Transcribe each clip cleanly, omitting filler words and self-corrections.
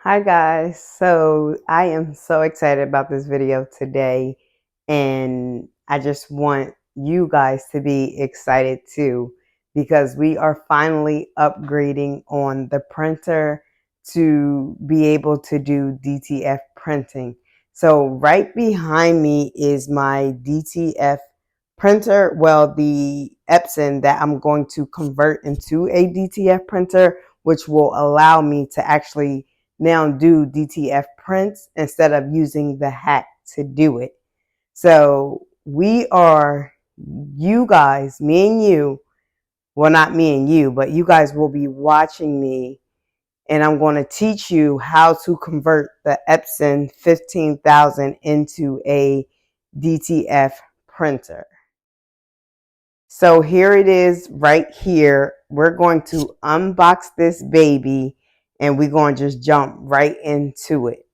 Hi guys, so I am so excited about this video today, and I just want you guys to be excited too, because we are finally upgrading on the printer to be able to do DTF printing. So right behind me is my DTF printer, well, the Epson that I'm going to convert into a DTF printer, which will allow me to actually now do DTF prints instead of using the hack to do it. So we are, you guys, me and you, well, not me and you, but you guys will be watching me, and I'm going to teach you how to convert the Epson 15,000 into a DTF printer. So here it is right here. We're going to unbox this baby and we're going to just jump right into it.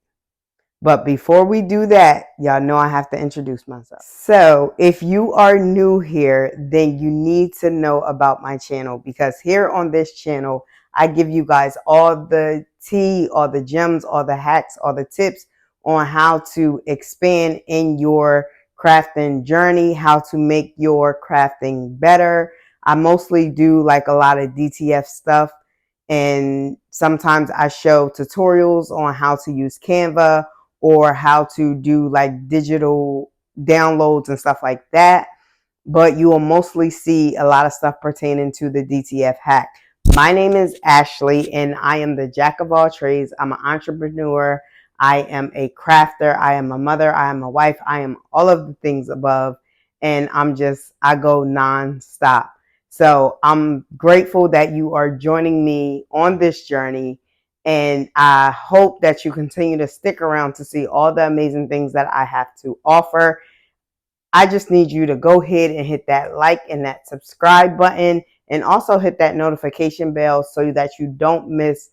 But before we do that, y'all know I have to introduce myself. So if you are new here, then you need to know about my channel, because here on this channel, I give you guys all the tea, all the gems, all the hacks, all the tips on how to expand in your crafting journey, how to make your crafting better. I mostly do like a lot of DTF stuff, and sometimes I show tutorials on how to use Canva or how to do like digital downloads and stuff like that. But you will mostly see a lot of stuff pertaining to the DTF hack. My name is Ashley, and I am the jack of all trades. I'm an entrepreneur. I am a crafter. I am a mother. I am a wife. I am all of the things above. And I go non-stop. So I'm grateful that you are joining me on this journey. And I hope that you continue to stick around to see all the amazing things that I have to offer. I just need you to go ahead and hit that like and that subscribe button, and also hit that notification bell so that you don't miss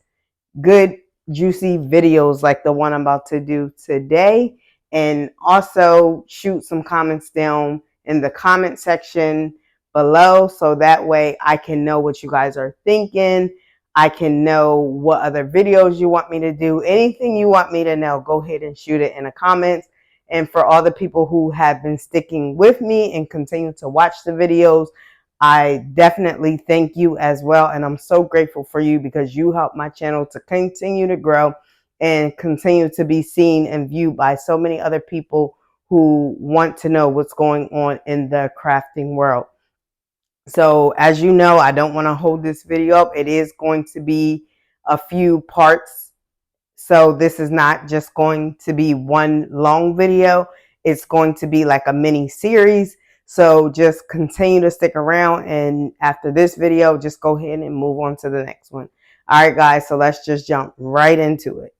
good, juicy videos like the one I'm about to do today. And also shoot some comments down in the comment section below, so that way I can know what you guys are thinking. I can know what other videos you want me to do. Anything you want me to know, go ahead and shoot it in the comments. And for all the people who have been sticking with me and continue to watch the videos, I definitely thank you as well. And I'm so grateful for you, because you help my channel to continue to grow and continue to be seen and viewed by so many other people who want to know what's going on in the crafting world. So as you know, I don't want to hold this video up. It is going to be a few parts. So this is not just going to be one long video. It's going to be like a mini series. So just continue to stick around, and after this video, just go ahead and move on to the next one. All right, guys, so let's just jump right into it.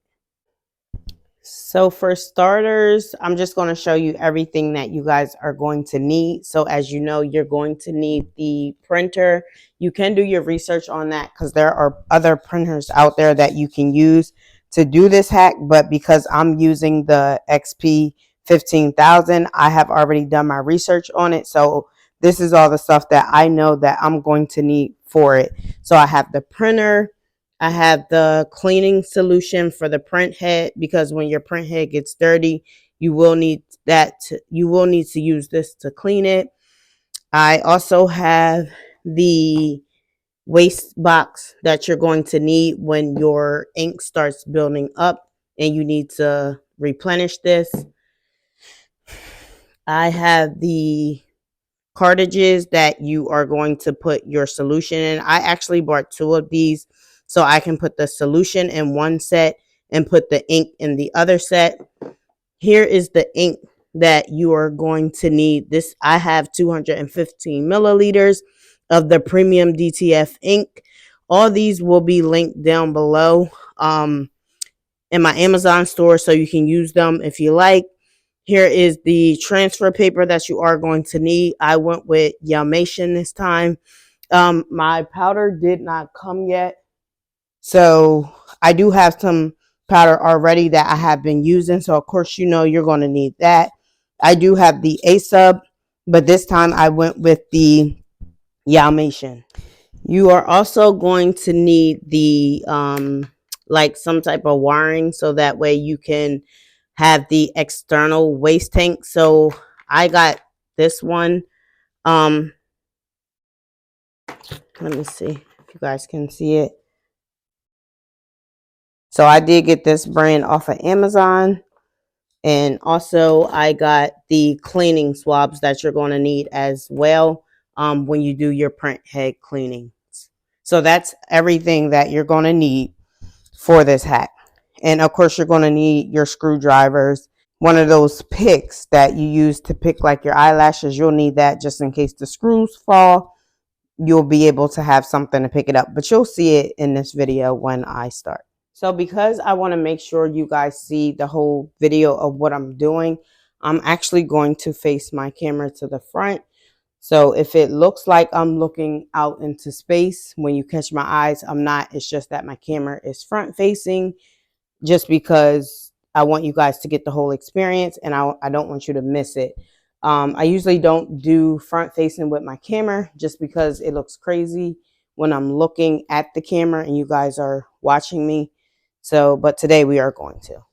So for starters, I'm just going to show you everything that you guys are going to need. So as you know, you're going to need the printer. You can do your research on that, because there are other printers out there that you can use to do this hack. But because I'm using the XP 15,000, I have already done my research on it. So this is all the stuff that I know that I'm going to need for it. So I have the printer. I have the cleaning solution for the print head, because when your print head gets dirty, you will need to use this to clean it. I also have the waste box that you're going to need when your ink starts building up and you need to replenish this. I have the cartridges that you are going to put your solution in. I actually bought 2 of these, so I can put the solution in one set and put the ink in the other set. Here is the ink that you are going to need. This, I have 215 milliliters of the premium DTF ink. All these will be linked down below in my Amazon store, so you can use them if you like. Here is the transfer paper that you are going to need. I went with Yamation this time. My powder did not come yet, so I do have some powder already that I have been using. So of course, you know, you're going to need that. I do have the A-sub, but this time I went with the Yamation. You are also going to need the like some type of wiring so that way you can have the external waste tank. So I got this one. Let me see if you guys can see it. So I did get this brand off of Amazon. And also I got the cleaning swabs that you're going to need as well when you do your print head cleaning. So that's everything that you're going to need for this hack. And of course, you're going to need your screwdrivers. One of those picks that you use to pick like your eyelashes, you'll need that just in case the screws fall. You'll be able to have something to pick it up. But you'll see it in this video when I start. So because I want to make sure you guys see the whole video of what I'm doing, I'm actually going to face my camera to the front. So if it looks like I'm looking out into space, when you catch my eyes, I'm not. It's just that my camera is front facing just because I want you guys to get the whole experience and I don't want you to miss it. I usually don't do front facing with my camera just because it looks crazy when I'm looking at the camera and you guys are watching me. So, but today we are going to.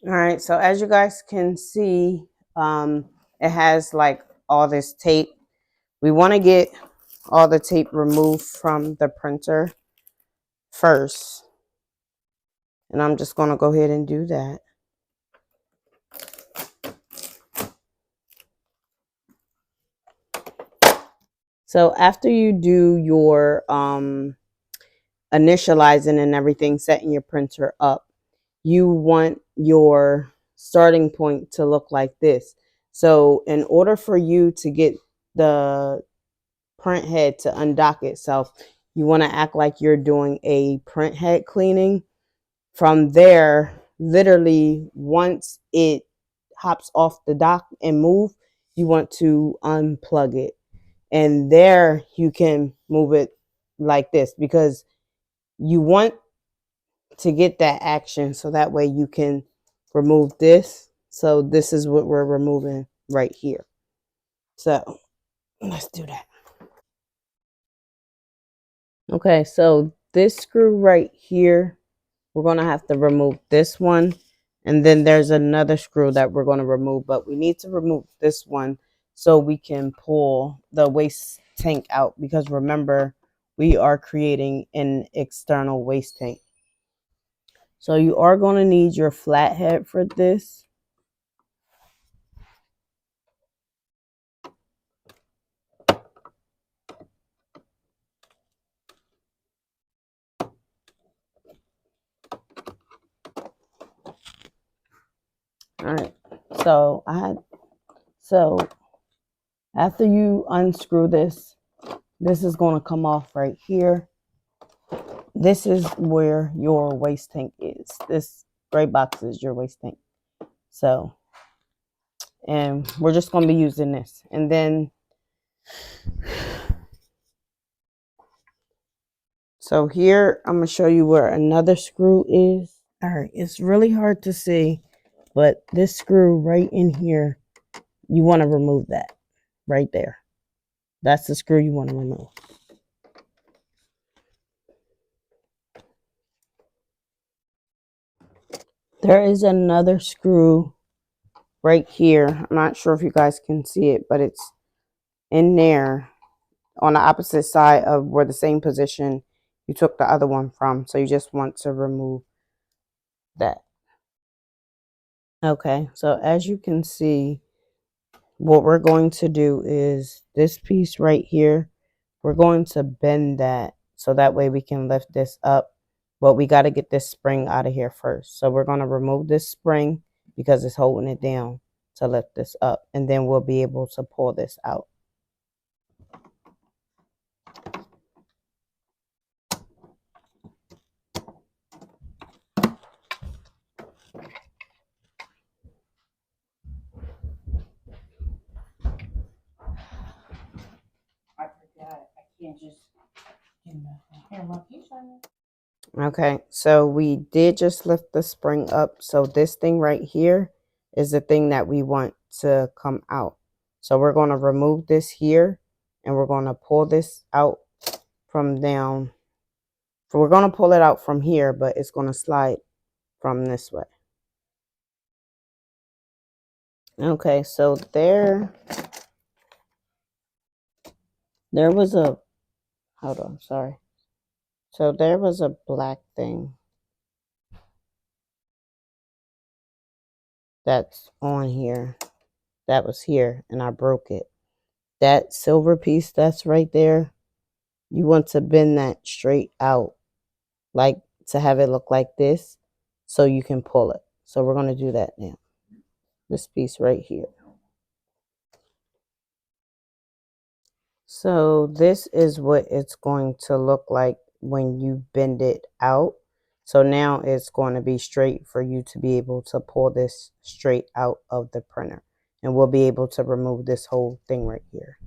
All right, so as you guys can see, it has like all this tape. We want to get all the tape removed from the printer first. And I'm just going to go ahead and do that. So after you do your initializing and everything, setting your printer up, you want your starting point to look like this. So in order for you to get the print head to undock itself, you want to act like you're doing a print head cleaning. From there, literally once it hops off the dock and move, you want to unplug it. And there you can move it like this because you want to get that action so that way you can remove this. So this is what we're removing right here. So let's do that. Okay, so this screw right here, we're going to have to remove this one. And then there's another screw that we're going to remove, but we need to remove this one so we can pull the waste tank out because remember, we are creating an external waste tank. So you are going to need your flathead for this. All right, so after you unscrew this, this is going to come off right here. This is where your waste tank is. This gray box is your waste tank. So, and we're just going to be using this. And then, so here, I'm going to show you where another screw is. All right, it's really hard to see, but this screw right in here, you want to remove that right there. That's the screw you want to remove. There is another screw right here. I'm not sure if you guys can see it, but it's in there on the opposite side of where the same position you took the other one from. So you just want to remove that. Okay, so as you can see, what we're going to do is this piece right here, we're going to bend that so that way we can lift this up but we got to get this spring out of here first. So we're going to remove this spring because it's holding it down to lift this up, and then we'll be able to pull this out. I forgot. I can't just do nothing. Okay, so we did just lift the spring up. So this thing right here is the thing that we want to come out. So we're going to remove this here, and we're going to pull this out from down. So we're going to pull it out from here, but it's going to slide from this way. Okay, so there was a, hold on, sorry. So there was a black thing that's on here, that was here, and I broke it. That silver piece that's right there, you want to bend that straight out, like to have it look like this, so you can pull it. So we're going to do that now. This piece right here. So this is what it's going to look like when you bend it out. So now it's going to be straight for you to be able to pull this straight out of the printer. And we'll be able to remove this whole thing right here.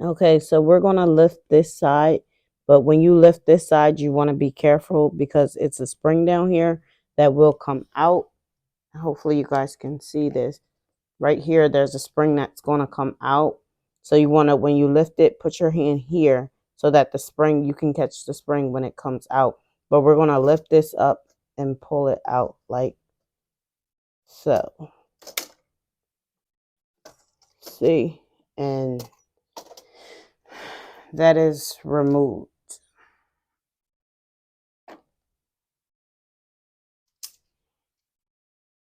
Okay, so we're going to lift this side. But when you lift this side, you want to be careful because it's a spring down here that will come out. Hopefully you guys can see this. Right here, there's a spring that's going to come out. So you want to, when you lift it, put your hand here so that the spring, you can catch the spring when it comes out. But we're going to lift this up and pull it out like so. See? And that is removed.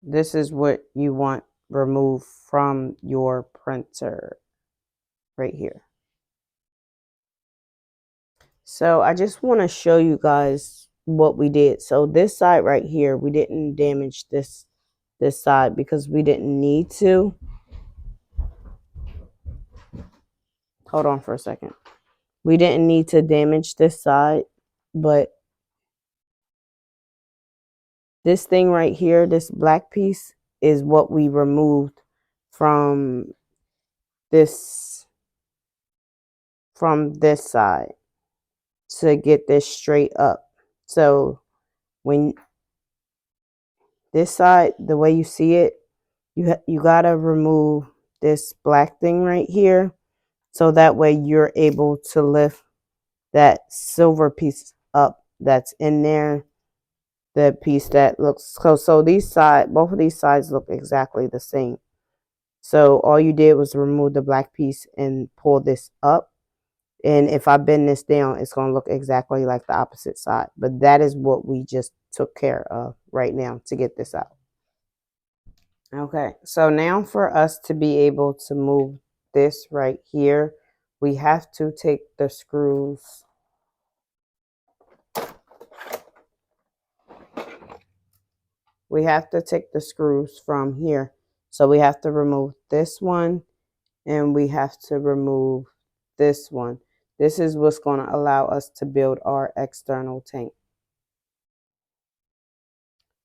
This is what you want removed from your printer right here. So I just want to show you guys what we did. So this side right here, we didn't damage this side because we didn't need to. Hold on for a second. We didn't need to damage this side, but this thing right here, this black piece, is what we removed from this side to get this straight up. So when this side, the way you see it, you gotta remove this black thing right here, so that way you're able to lift that silver piece up that's in there, the piece that looks close. So both of these sides look exactly the same. So all you did was remove the black piece and pull this up. And if I bend this down, it's going to look exactly like the opposite side. But that is what we just took care of right now to get this out. Okay, so now for us to be able to move this right here, we have to take the screws. We have to take the screws from here. So we have to remove this one, and we have to remove this one. This is what's going to allow us to build our external tank.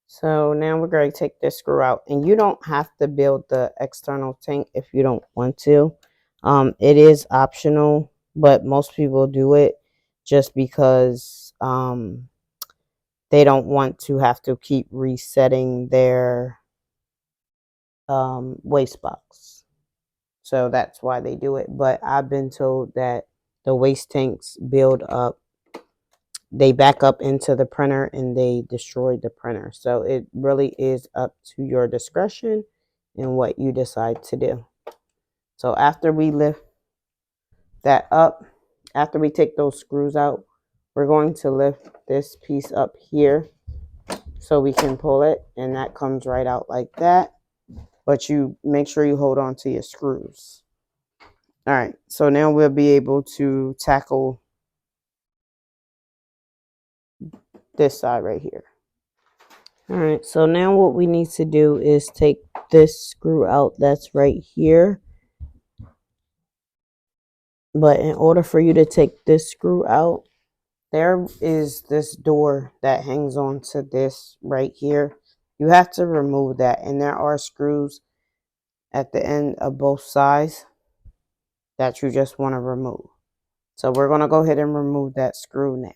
So now we're going to take this screw out, and you don't have to build the external tank if you don't want to. It is optional, but most people do it just because they don't want to have to keep resetting their waste box. So that's why they do it. But I've been told that the waste tanks build up, they back up into the printer and they destroy the printer. So it really is up to your discretion and what you decide to do. So after we lift that up, after we take those screws out, we're going to lift this piece up here so we can pull it, and that comes right out like that. But you make sure you hold on to your screws. All right, so now we'll be able to tackle this side right here. All right, so now what we need to do is take this screw out that's right here. But in order for you to take this screw out, there is this door that hangs on to this right here. You have to remove that, and there are screws at the end of both sides that you just want to remove. So we're going to go ahead and remove that screw now.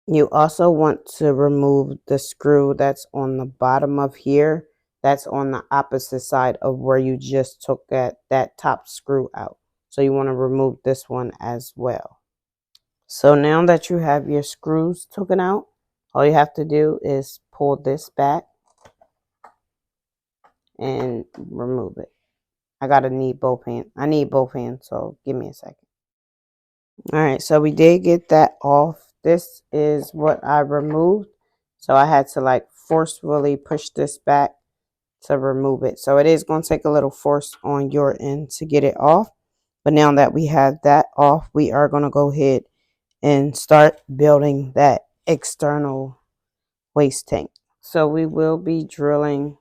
You also want to remove the screw that's on the bottom of here. That's on the opposite side of where you just took that top screw out. So you want to remove this one as well. So now that you have your screws taken out, all you have to do is pull this back and remove it. I need both hands, so give me a second. All right, so we did get that off. This is what I removed. So I had to like forcefully push this back to remove it. So it is going to take a little force on your end to get it off. But now that we have that off, we are going to go ahead and start building that external waste tank. So we will be drilling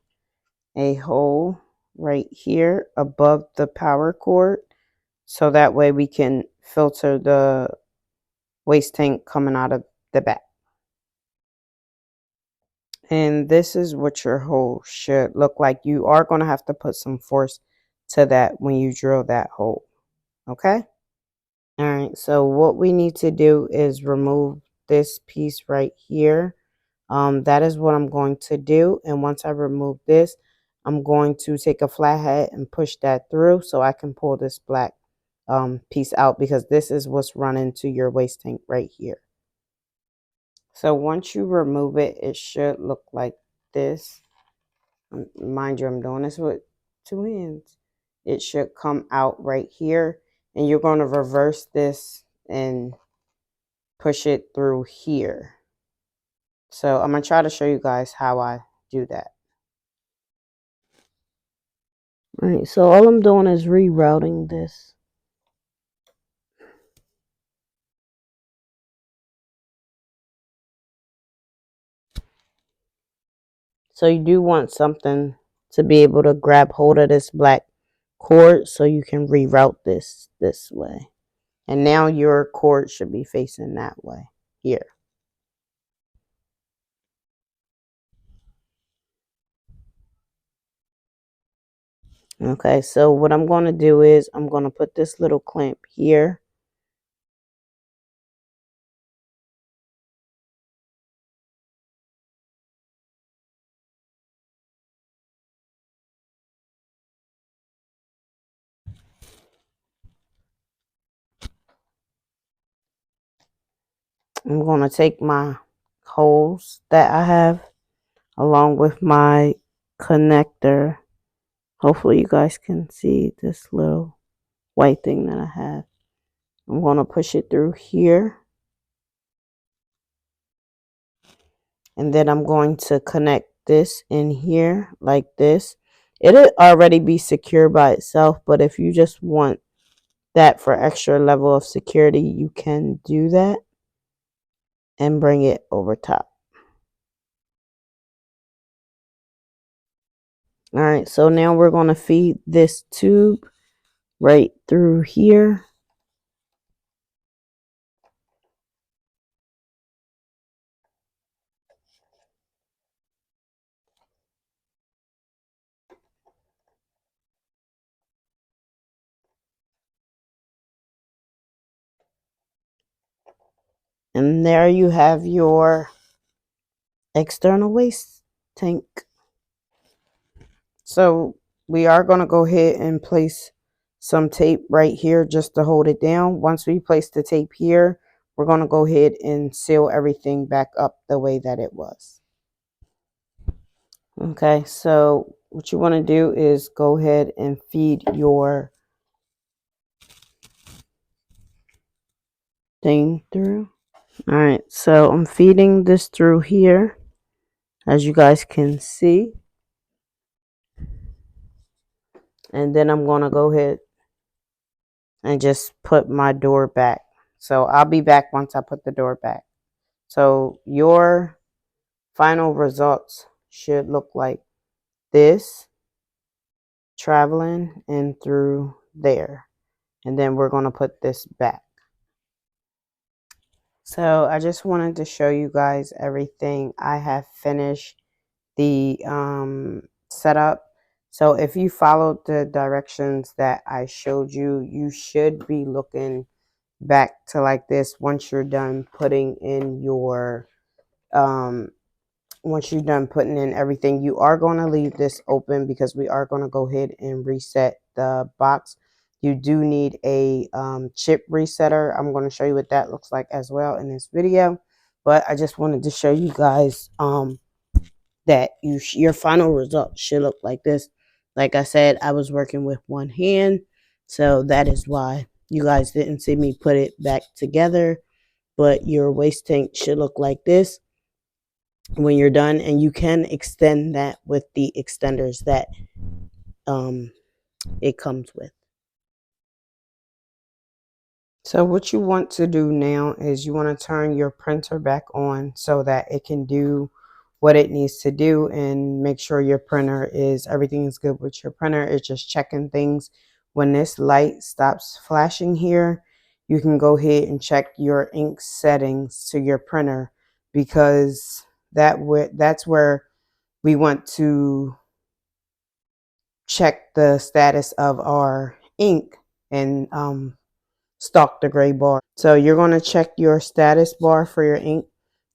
a hole right here above the power cord, so that way we can filter the waste tank coming out of the back. And this is what your hole should look like. You are going to have to put some force to that when you drill that hole. Okay? All right, so what we need to do is remove this piece right here. That is what I'm going to do. And once I remove this, I'm going to take a flathead and push that through so I can pull this black piece out, because this is what's running to your waste tank right here. So once you remove it, it should look like this. Mind you, I'm doing this with two hands. It should come out right here, and you're going to reverse this and push it through here. So I'm going to try to show you guys how I do that. All right, so all I'm doing is rerouting this. So you do want something to be able to grab hold of this black cord so you can reroute this way. And now your cord should be facing that way here. Okay, so what I'm going to do is I'm going to put this little clamp here. I'm going to take my holes that I have along with my connector. Hopefully you guys can see this little white thing that I have. I'm going to push it through here. And then I'm going to connect this in here like this. It'll already be secure by itself, but if you just want that for extra level of security, you can do that and bring it over top. All right, so now we're going to feed this tube right through here. And there you have your external waste tank. So we are going to go ahead and place some tape right here just to hold it down. Once we place the tape here, we're going to go ahead and seal everything back up the way that it was. Okay, so what you want to do is go ahead and feed your thing through. All right, so I'm feeding this through here, as you guys can see. And then I'm going to go ahead and just put my door back. So I'll be back once I put the door back. So your final results should look like this, traveling and through there. And then we're going to put this back. So I just wanted to show you guys everything. I have finished the setup. So if you followed the directions that I showed you, you should be looking back to like this once you're done putting in your once you're done putting in everything. You are going to leave this open because we are going to go ahead and reset the box. You do need a chip resetter. I'm going to show you what that looks like as well in this video, but I just wanted to show you guys that your final result should look like this. Like I said, I was working with one hand, so that is why you guys didn't see me put it back together. But your waste tank should look like this when you're done, and you can extend that with the extenders that it comes with. So what you want to do now is you want to turn your printer back on so that it can do what it needs to do, and make sure your printer is, everything is good with your printer. It's just checking things. When this light stops flashing here, you can go ahead and check your ink settings to your printer, because that's where we want to check the status of our ink and stalk the gray bar. So you're going to check your status bar for your ink,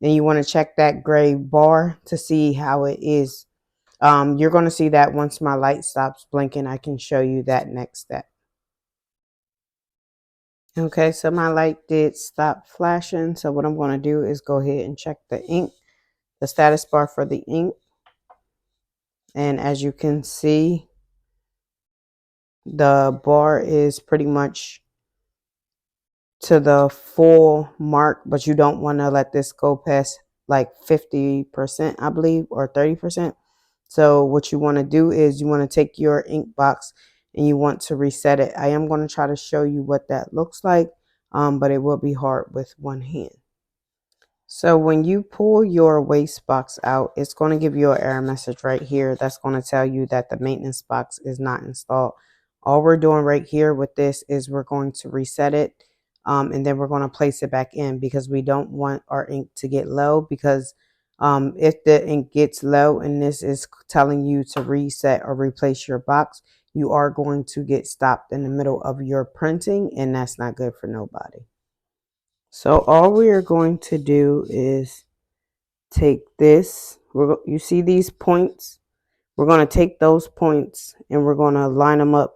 and you want to check that gray bar to see how it is. You're going to see that once my light stops blinking, I can show you that next step. Okay, so my light did stop flashing. So what I'm going to do is go ahead and check the ink, the status bar for the ink. And as you can see, the bar is pretty much to the full mark, but you don't want to let this go past like 50%, I believe, or 30%. So what you want to do is you want to take your ink box and you want to reset it. I am going to try to show you what that looks like, but it will be hard with one hand. So when you pull your waste box out, it's going to give you an error message right here. That's going to tell you that the maintenance box is not installed. All we're doing right here with this is we're going to reset it, and then we're going to place it back in, because we don't want our ink to get low, because if the ink gets low and this is telling you to reset or replace your box, you are going to get stopped in the middle of your printing, and that's not good for nobody. So all we are going to do is take this. You see these points? We're going to take those points and we're going to line them up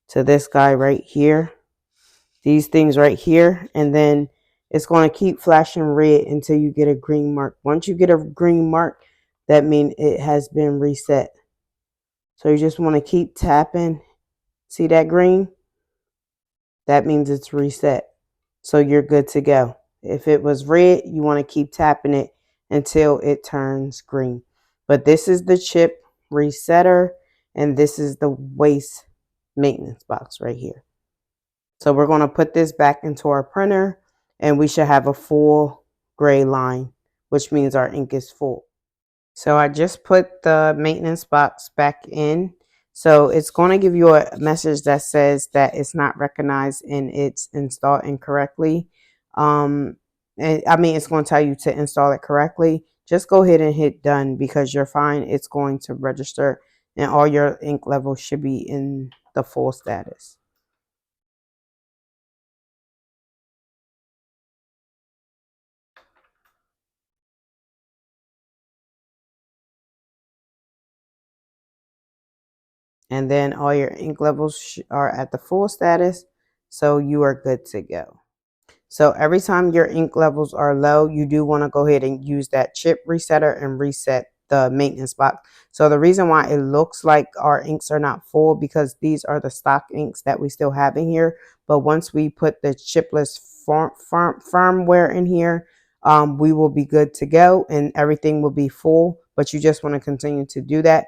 to this guy right here. These things right here. And then it's going to keep flashing red until you get a green mark. Once you get a green mark, that means it has been reset. So you just want to keep tapping. See that green? That means it's reset. So you're good to go. If it was red, you want to keep tapping it until it turns green. But this is the chip resetter, and this is the waste maintenance box right here. So we're going to put this back into our printer, and we should have a full gray line, which means our ink is full. So I just put the maintenance box back in. So it's going to give you a message that says that it's not recognized and it's installed incorrectly. And I mean, it's going to tell you to install it correctly. Just go ahead and hit done, because you're fine. It's going to register and all your ink levels should be in the full status. And then all your ink levels are at the full status. So you are good to go. So every time your ink levels are low, you do want to go ahead and use that chip resetter and reset the maintenance box. So the reason why it looks like our inks are not full, because these are the stock inks that we still have in here. But once we put the chipless firmware in here, we will be good to go and everything will be full. But you just want to continue to do that.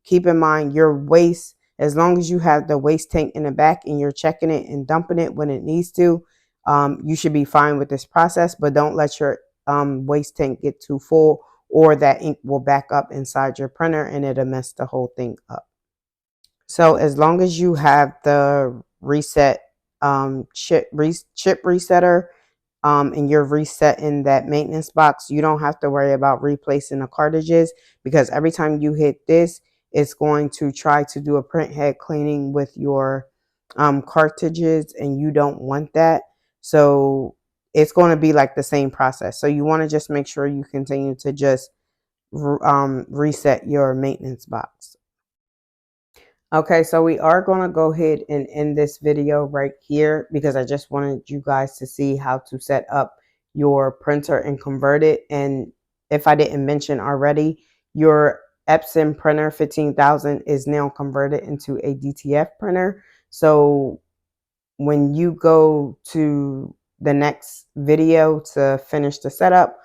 Keep in mind your waste. As long as you have the waste tank in the back and you're checking it and dumping it when it needs to, you should be fine with this process, but don't let your waste tank get too full, or that ink will back up inside your printer and it'll mess the whole thing up. So as long as you have the reset chip resetter, and you're resetting that maintenance box, you don't have to worry about replacing the cartridges, because every time you hit this, it's going to try to do a print head cleaning with your cartridges, and you don't want that. So it's going to be like the same process. So you want to just make sure you continue to just reset your maintenance box. Okay, so we are going to go ahead and end this video right here, because I just wanted you guys to see how to set up your printer and convert it. And if I didn't mention already, your Epson printer 15,000 is now converted into a DTF printer. So when you go to the next video to finish the setup,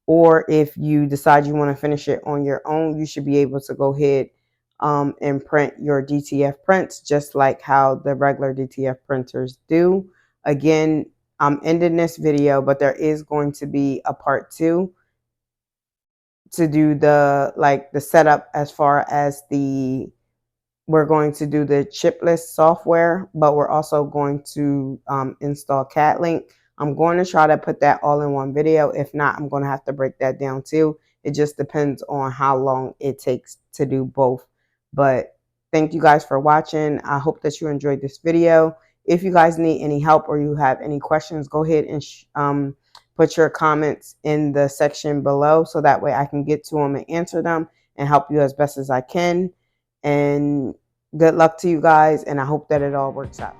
or if you decide you want to finish it on your own, you should be able to go ahead and print your DTF prints just like how the regular DTF printers do. Again, I'm ending this video, but there is going to be a part 2 to do the setup, as far as we're going to do the chipless software, but we're also going to install CATlink. I'm going to try to put that all in one video. If not, I'm going to have to break that down too. It just depends on how long it takes to do both. But thank you guys for watching. I hope that you enjoyed this video. If you guys need any help or you have any questions, go ahead and put your comments in the section below, so that way I can get to them and answer them and help you as best as I can. And good luck to you guys, and I hope that it all works out.